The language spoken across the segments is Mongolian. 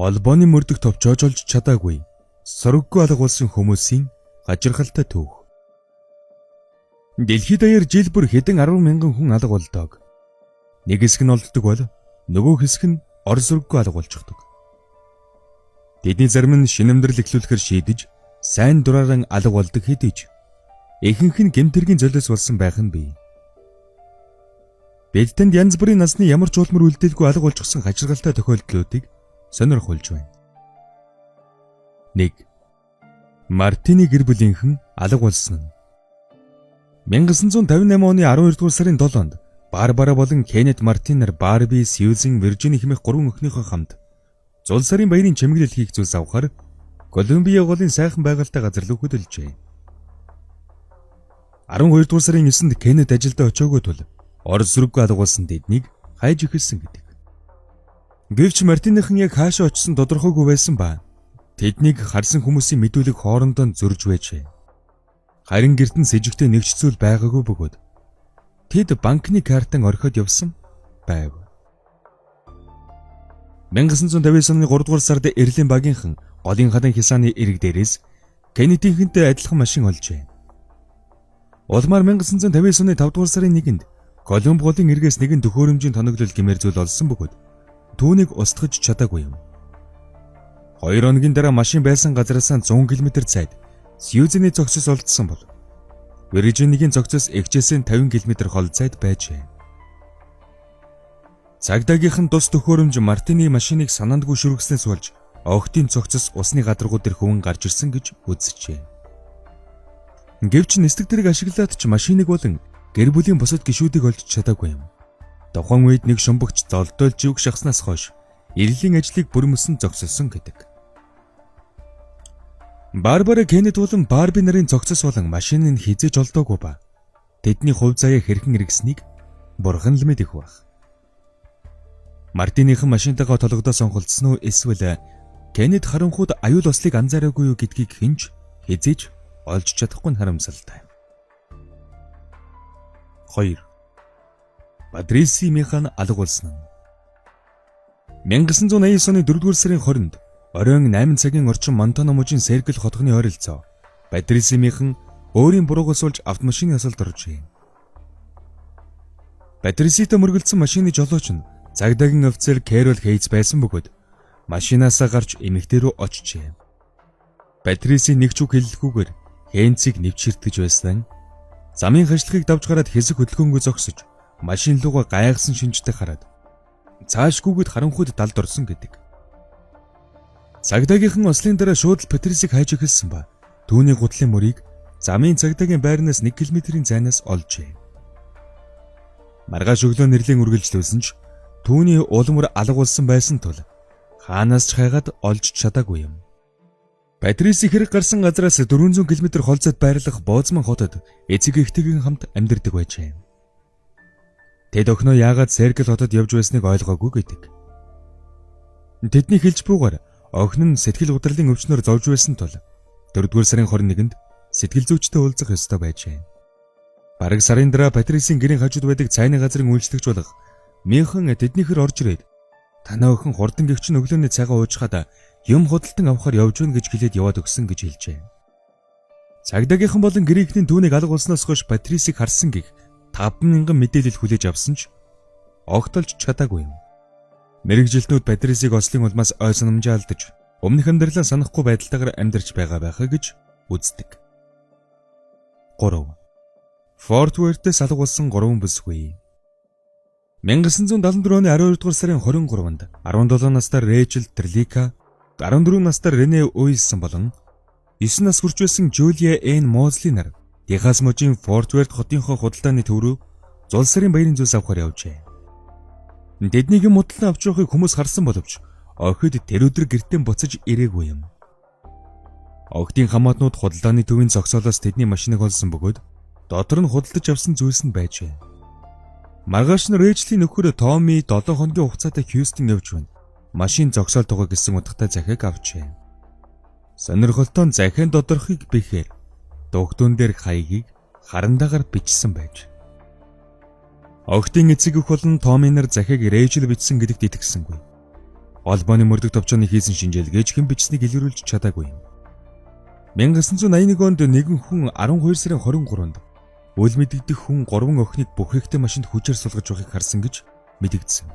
Холбооны мөрдөх товчоож олж чадаагүй сураггүй алга болсон хүмүүсийн гажиргалтай түүх. Дэлхийд даяар жил бүр хэдэн 10,000 хүн алга болдог. Нэг хэсэг нь олддог бол нөгөө хэсэг нь ор сураггүй алга болчихдог. Тэдний зарим нь шинэмдрэл эхлүүлэхээр шийдэж сайн дураараа алга болдог хэдийч ихэнх нь гэмтэргийн золиос болсон байх нь бий. Бид танд янз бүрийн насны ямар ч улмар үлдээлгүй алга болчихсон гажиргалтай тохиолдлуудыг сонирхолж байна. 1. Мартины гэр бүлийнхэн алга болсон нь. 1958 оны 12 дугаар сарын 7-нд Барбара болон Кеннет Мартин нар Барби, Сьюзен, Виржини хэмээх 3 өхнийхөө хамт зул сарын баярын чимэглэл хийх зүйлс авахар Колумбиа голын сайхан байгальтай газар руу хөдөлжээ. 12 дугаар сарын 9-нд Кеннет ажилдаа очиагүй тул ор сүрэггүй алга болсон тэднийг хайж эхэлсэн гэдэг. Гэвч Мартиныхан яг хаашаа очсон тодорхойгүй байсан ба тэднийг харсан хүмүүсийн мэдүүлэг хоорондоо зөрж байжээ. Харин гэртэн сэжигтэй нэгч зүйл байгаагүй бөгөөд тэд банкны картан орхиод явсан байв. 1959 оны 3 дугаар сард Эрлийн багийнхан голын хадан хясааны эрэг дээрээс Кеннетийнхэнтэй адилхан машин олжээ. Улмаар 1959 оны 5 дугаар сарын 1-нд Колумб голын эргээс нэгэн төхөөрөмжийн тоноглол гэмээр зүйл олсон бөгөөд түүнийг устгаж чадаагүй юм. 2 хоногийн дараа машин байсан газараас 100 км зайд Сьюзений зогсос олдсон бол Виржинигийн зогсос эгчээсээ 50 км хол зайд байжээ. Цагдаагийнхан тус төхөөрөмж Мартины машиныг санаандгүй шүргэснээс болж огтын цогцос усны гадаргуу дээр хөвөн гарч ирсэн гэж үзжээ. Гэвч нисдэг тэрэг ашиглаад ч машиныг болон гэр бүлийн бусад гишүүдийг олж чадаагүй юм. Тухайн үед нэг шумбагч золдойлж юг шахснаас хойш эрлийн ажлыг бүрмөсөн зогсолсон гэдэг. Барбара, Кеннет болон Барби нарын зогсос болон машин нь хизээж олдоогүй ба тэдний хувь заяа хэрхэн иргэснийг бурхан л мэдэх байх. Мартиныхан машинтайгаа толгодоо сонголцсон уу эсвэл Кеннет харанхууд аюул ослыг анзаараагүй юу гэдгийг хинч хизээж олж чадахгүй нь харамсалтай. 2. Патриси Механ алга болсон. 1989 оны 4 дугаар сарын 20-нд оройн 8 цагийн орчим Монтана мужийн Серкл хотгоны ойролцоо Патриси Механ өөрийн буруугаас болж автомашины асалд оржээ. Патриситой мөргөлдсөн машины жолооч нь цагдаагийн офицер Кэрол Хейтс байсан бөгөөд машинаасаа гарч эмэгтэй рүү очжээ. Патриси нэг ч үг хэллэггүйгээр Хейтсийг нэвчиртгэж байсан. Замын хажлахыг давж гараад хэсэг хөдөлгөөнгөө зогсож машин лугаа гайхсан шинжтэй хараад цаашгүйгэд харанхуйд далд орсон гэдэг. Цагдаагийнхан ослын дараа шууд л Патрисийг хайж эхэлсэн ба түүний гутлын мөрийг замын цагдаагийн байрнаас 1 км-ийн зайнаас олжээ. Маргааш өглөө нэрлийн үргэлжлүүлсэн ч түүний улмар алга болсон байсан тул хаанаас ч хайгаад олж чадаагүй юм. Патриси хэрэг гарсан газраас 400 км холцоод байрлах Боозман хотод эцэг эхтэйгийн хамт амьдардаг байжээ. Тэд охиноо яагаад Серкл хотод явж байсныг ойлгоогүй гэдэг. Тэдний хэлж буугаар охин нь сэтгэл удирлын өвчнөөр зовж байсан тул 4 дугаар сарын 21-нд сэтгэл зүйчтэй уулзах ёстой байжээ. Бараг сарын дараа Патрисийн гэрийн хажууд байдаг цайны газрын үйлчлэгч болох Механ тэднийхэр орж ирээд танаа охин хурдан гэгч өглөөний цагаа уужхаад юм худалдан авахар явж гэн гэж хэлээд яваад өгсөн гэж хэлжээ. Цагдаагийнхан болон гэрийнхэн түүнийг алга болсноос хойш Патрисийг харсан гих 5,000 мэдээлэл хүлээж авсан ч огтолж чадаагүй юм. Мэргэжилтнүүд Патрисийг ослын улмаас ой санамжаа алдаж өмнөх амьдралаа санахгүй байдалтайгаар амьдарч байгаа байхаа гэж үздэг. 3. Форт Уэртээс алга болсон 3 бүсгүй. 1974 оны 12 дугаар сарын 23-нд 17 настай Рэйчел Терлика, 14 настай Рене Уилсон болон 9 нас хүрч байсан Жулия Эн Мозли нар Техас мужийн Форт Уэрт хотынхоо худалдааны төв рүү зул сарын баярын зүйлс авахар явжээ. Тэднийг мудлан авч явахыг хүмүүс харсан боловч охид тэр өдөр гэртээ буцаж ирээгүй юм. Охидын хамаатнууд худалдааны төвийн зогсоолоос тэдний машиныг олсон бөгөөд дотор нь худалдаж авсан зүйлс нь байжээ. Маргааш нь Рэйчлийн нөхөр Томми 7 хоногийн хугацаатай Хьюстон явж байна. Машин зогсоол тугаа гэсэн утгатай захиаг авчээ. Сонирхолтой нь захиан доторхыг бэхээр дугтун дээр хаягийг харандаагаар бичсэн байж. Охидын эцэг эх болон Томми нар захиаг Рэйчел бичсэн гэдэгт итгэсэнгүй. Холбооны мөрдөх товчооны хийсэн шинжилгээч хэн бичснийг илрүүлж чадаагүй юм. 1981 онд нэгэн хүн 12 сарын 23-нд үл мэдэгдэх хүн 3 охиныг бүх хэрэгтэй машинд хүчээр сулгаж байгааг харсан гэж мэдэгдсэн.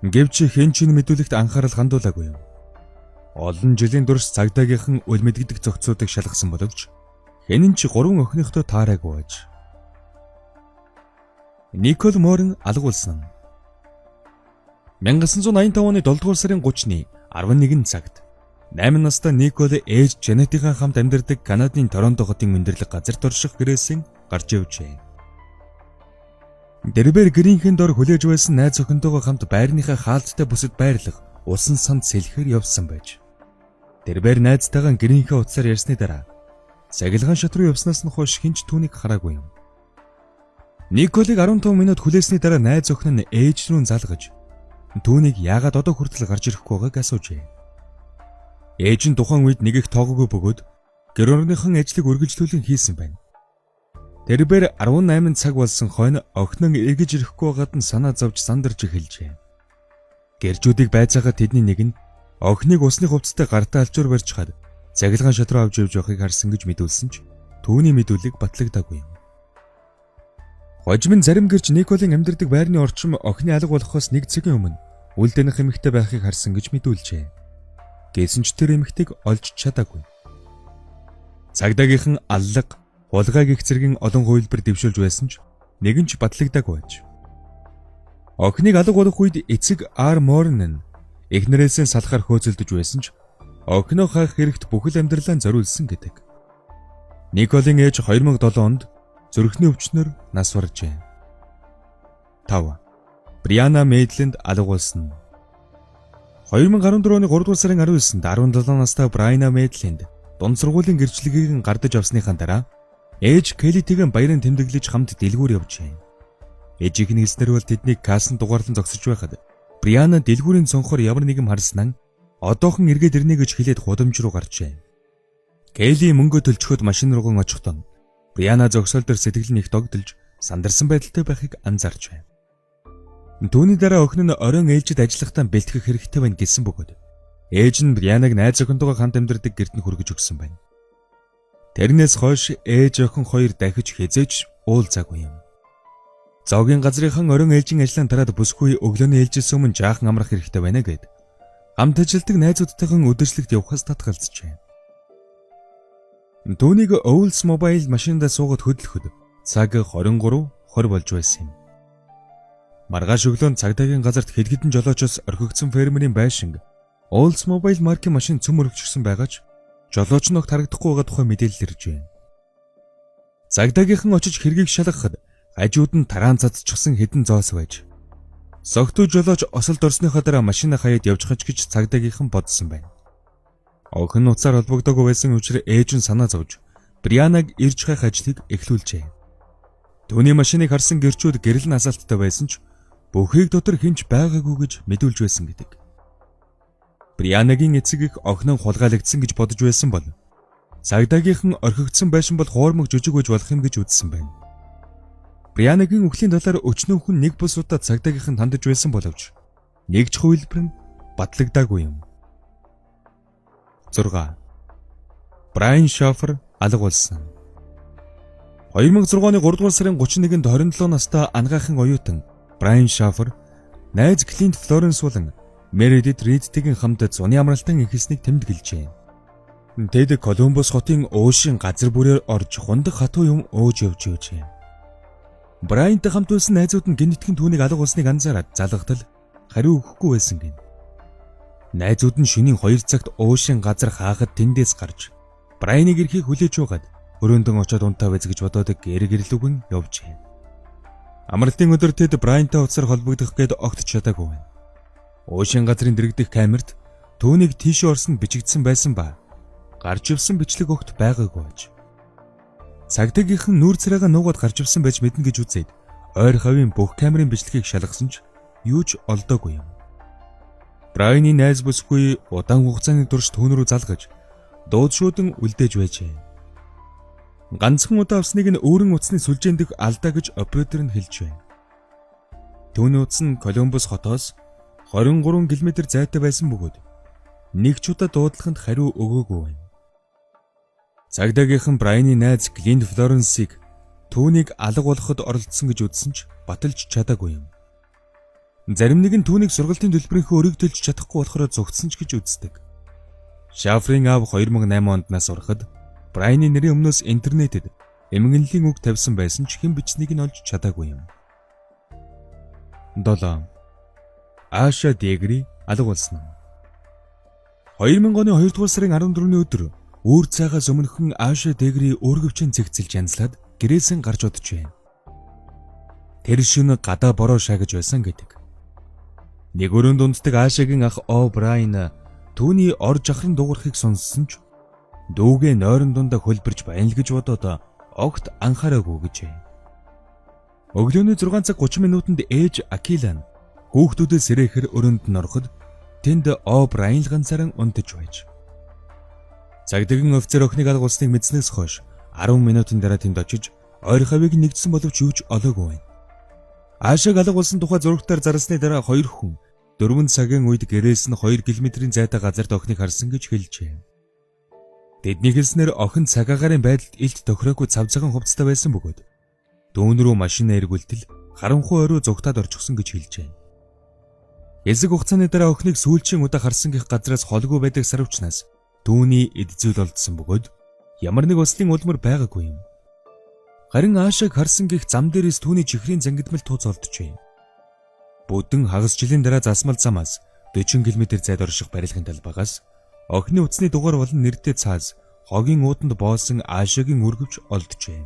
Гэвч хэн ч энэ мэдүүлэгт анхаарал хандуулаагүй юм. Олон жилийн турш цагдаагийнхан үл мэдэгдэх зохицуудыг шалгасан боловч хэн ч 3 охиныхтой таараагүй байж. Никол Морин алгуулсан. 1985 оны 7 дугаар сарын 30-ны 11 цагт 8 настай Никол ээж Жанетийнхаа хамт амьдардаг Канадын Торонто хотын мэндэрлэг газарт орших гэрээсээ гарч явжээ. Дэрбэр гэрийнхэн дор хүлээж байсан найз охинтойгоо хамт байрныхаа хаалттай бүсэд байрлах усан санд сэлэхээр явсан байж. Дэрбэр найзтайгаа гэрийнхээ утсаар ярьсны дараа сахилгаан шат руу явснаас нь хойш хэн ч түүнийг хараагүй юм. Николыг 15 минут хүлээсний дараа найз охин нь ээж рүү залгаж түүнийг яагаад одоо хүртэл гарч ирэхгүй байгааг асуужээ. Ээж нь тухайн үед нэг их тоогоогүй бөгөөд гэр орныхон ажлыг үргэлжлүүлэн хийсэн байна. Тэрбээр 18 цаг болсон хойно охин нь эргэж ирэхгүй байгаад нь санаа зовж сандарч эхэлжээ. Гэржүүдийг байцаагаад тэдний нэг нь охиныг усны хувцастай гартаа алчуур барьж хаад цахилгаан шат руу авч явж байгааг харсан гэж мэдүүлсэн ч түүний мэдүүлэг батлагдаагүй юм. Хожим нь зарим гэрч Николын амьдардаг байрны орчим охины алга болохоос 1 цагийн өмнө үлдэнэх эмэгтэй байхыг харсан гэж мэдүүлжээ. Гэсэн ч тэр эмэгтэйг олж чадаагүй. Цагдаагийнхан аллага, хулгай гэх зэргийн олон хувилбар дэвшүүлж байсан ч нэгэн ч батлагдаагүй байж. Охиныг алга болох үед эцэг Ар Морин нь эхнэрээсээ салахаар хөөцөлдөж байсан ч охиноо хаах хэрэгт бүхэл амьдралаа зориулсан гэдэг. Николын ээж 2007 онд зүрхний өвчнөөр нас баржээ. 5. Бриана Мэйдлэнд алга болсон. 2014 оны 3 дугаар сарын 19-нд 17 настай Брайана Мэйдлэнд дунд сургуулийн гэрчлэгийг гардаж авсныхаа дараа ээж Келлитэйгээ баярын тэмдэглэж хамт дэлгүүр явжээ. Ээжийн хэлснээр бол тэднийг кассан дугаарлан зогсож байхад Бриана дэлгүүрийн цонхоор ямар нэгэн харснаа одоохон эргээд ирнэ гэж хэлээд гудамж руу гарчээ. Келли мөнгө төлчхөд машин рууган очихдоо Бриана зогсоол дээр сэтгэл нь их догдолж сандарсан байдалтай байхыг анзаарч байна. Түүний дараа охин нь оройн ээлжид ажиллахтаа бэлтгэх хэрэгтэй байна гэсэн бөгөөд ээж нь Брианаг найз охинтойгоо хамт амьдардаг гэрт нь хүргэж өгсөн байна. Тэрнээс хойш ээж охин хоёр дахиж хязээж уулзаагүй юм. Зоогийн газрынхан оройн ээлжийн ажлын дараад бүсгүй өглөөний ээлжээс өмнө жаахан амрах хэрэгтэй байна гэд хамт ажилдаг найзуудтайхан өдөржлөгт явахаас татгалзжээ. Түүнийг Oldsmobile машиндаа суугаад хөдлөхөд цаг 23:20 болж байсан юм. Маргааш өглөө цагдаагийн газарт хэд хэдэн жолоочоос орхигдсон фермерийн байшинг Oldsmobile маркийн машин цөм өргөжсөн байгаа ч жолооч нь огт харагдахгүй байгаа тухай мэдээлэл ирж байна. Цагдаагийнхан очиж хэргийг шалгахад хажууд нь тараан цадцчихсан хэдэн зоос байж. Согтуу жолооч осолд орсныхоо дараа машинаа хаяад явж хач гэж цагдаагийнхан бодсон байна. Охин нуцаар холбогдоогүй байсан учраас ээж нь санаа зовж Брианаг ирж хайх ажлыг эхлүүлжээ. Түүний машиныг харсан гэрчүүд гэрэл насалттай байсан ч бүхийг дотор хинч байгаагүй гэж мэдүүлж байсан гэдэг. Брианагийн эцэг их охин нь хулгайлагдсан гэж бодож байсан бол цагдаагийнхан орхигдсон байшин бол хуурмаг жижиг байж болох юм гэж үзсэн байна. Брианагийн үхлийн талаар өчнөө хүн нэг бус удаа цагдаагийнхан хандаж байсан боловч нэг ч хувилбар нь батлагдаагүй юм. 6. Брайан Шафер алга болсон. 2006 оны 3 дугаар сарын 31-нд 27 настай анагаахын оюутан Брайан Шафер найз Клинт Флоренс болон Мередит Ридтэйгийн хамт зуны амралтын эхэлснийг тэмдэглэжээ. Тэд Колумбус хотын уушин газар бүрээр орж хундаг хатуу юм ууж явж байжээ. Брайантай хамт байсан найзууд нь гинэтхэн түүнийг алга болсныг анзаараад залгатал хариу өгөхгүй байсан гин. Найзууд нь шөнийн 2 цагт уушин газар хаахад тэндээс гарч Брайаныг ирэхийг хүлээж байгаад өрөөндөн очиод унтаа байж гэж бодоод гэр-гэрлүүгэн явжээ. Амралтын өдөр тэд Брайантай уцаар холбогдох гээд огт чадаагүй байна. Уушин газрын дэрэгдэх камерт түүнийг тийш орсон бичигдсэн байсан ба гарч ивсэн бичлэг огт байгаагүй байж. Цагдаагийнхан нүүр царайгаа нуугаад гарч ивсэн байж мэднэ гэж үзээд ойр хавийн бүх камерын бичлэгийг шалгасан ч юу ч олдоогүй юм. Брайаны найз бүсгүй удаан хугацааны турш түүн рүү залгаж дуудшуудан үлдээж байжээ. Ганцхан удаа авсныг нь өөрөн утасны сүлжээн дэх алдаа гэж оператор нь хэлж байна. Түүний утас нь Колумбус хотоос 23 км зайтай байсан бөгөөд нэг ч удаа дуудлаганд хариу өгөөгүй байна. Цагдаагийнхан Брайаны найз Глин Флоренсийг түүнийг алга болгоход оролцсон гэж үзсэн ч баталж чадаагүй юм. Зарим нэг нь түүнийг сургалтын төлбөрийнхөө өрийг төлж чадахгүй болохоор зугтсан ч гэж үздэг. Шафрын аав 2008 онд нас урахад Брайаны нэрийн өмнөөс интернетэд эмгэнлийн үг тавьсан байсан ч хэн бичснийг нь олж чадаагүй юм. 7. Аша Дегри алга болсон. 2000 оны 2 дугаар сарын 14-ний өдөр үүр цайгаас өмнөхөн Аша Дегри өөргөвчөн зэгцэлж янзлаад гэрээсэн гарч оджээ. Тэр шөнө гадаа бороо шаагж байсан гэдэг. Нэг өрөөнд унтдаг Ашагийн ах Брайан түүний ор жахрын дуугархыг сонссон ч дүүгээ нойрон дундаа хөлбөрж байна л гэж бодоод огт анхаараагүй гэжээ. Өглөөний 6 цаг 30 минутанд ээж Акилан хүүхдүүдээ сэрэхэр өрөөнд нь ороход тэнд Брайан л ганцаараа унтаж байж. Цагдаагийн офицер охиныг алга болсныг мэдснээс хойш 10 минутын дараа тэнд очиж ойр хавийг нэгдсэн боловч юуч олоогүй байна. Аашаг алга болсон тухай зурагтаар зарласны дараа 2 хүн 4 цагийн үед гэрээс нь 2 км-ийн зайтай газарт охиныг харсан гэж хэлжээ. Тэдний хэлснээр охин цагаагаарын байдалд илт тохироогүй цавцагаан хувцастай байсан бөгөөд дүүн рүү машин эргүүлтэл харанхуй орой зугтаад орчихсон гэж хэлжээ. Хэсэг хугацааны дараа охиныг сүүлчийн удаа харсангийнх газраас холгүй байдаг сарвчнаас дүүний эд зүйл олдсон бөгөөд ямар нэг ослын улмар байгаагүй юм. Харин Аашаг харсангийнх зам дээрээс түүний чихрийн зангидмал тууз олджээ. Бүдэн хагас жилийн дараа засмал замаас 40 км зайд орших барилгын талбайгаас охины утасны дугаар болон нэртэй цааз хогийн ууданд боосон Аашагийн үргэвч олджээ.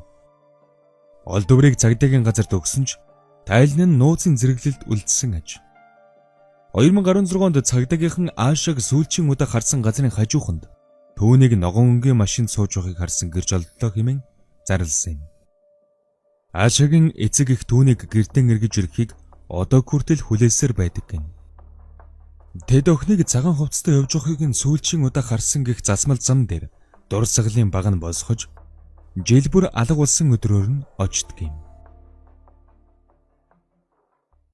Олдврыг цагдаагийн газарт өгсөн ч тайлан нь нууцын зэрэглэлд үлдсэн аж. 2016 онд цагдаагийнхан Аашаг сүүлчийн удаа харсан газрын хажууханд түүнийг ногоон өнгийн машинд сууж байгааг харсан гэрж олдлоо хэмээн зарласан юм. Аашагийн эцэг их түүнийг гэртэн эргэж ирэхийг одоо хүртэл хүлээсээр байдаг гэн. Тэд охиныг цагаан хувцастай явж байгааг нь сүүлчийн удаа харсан гэх засмал зам дээр дур саглын баг нь босгож жил бүр алга болсон өдрөөр нь очдөг юм.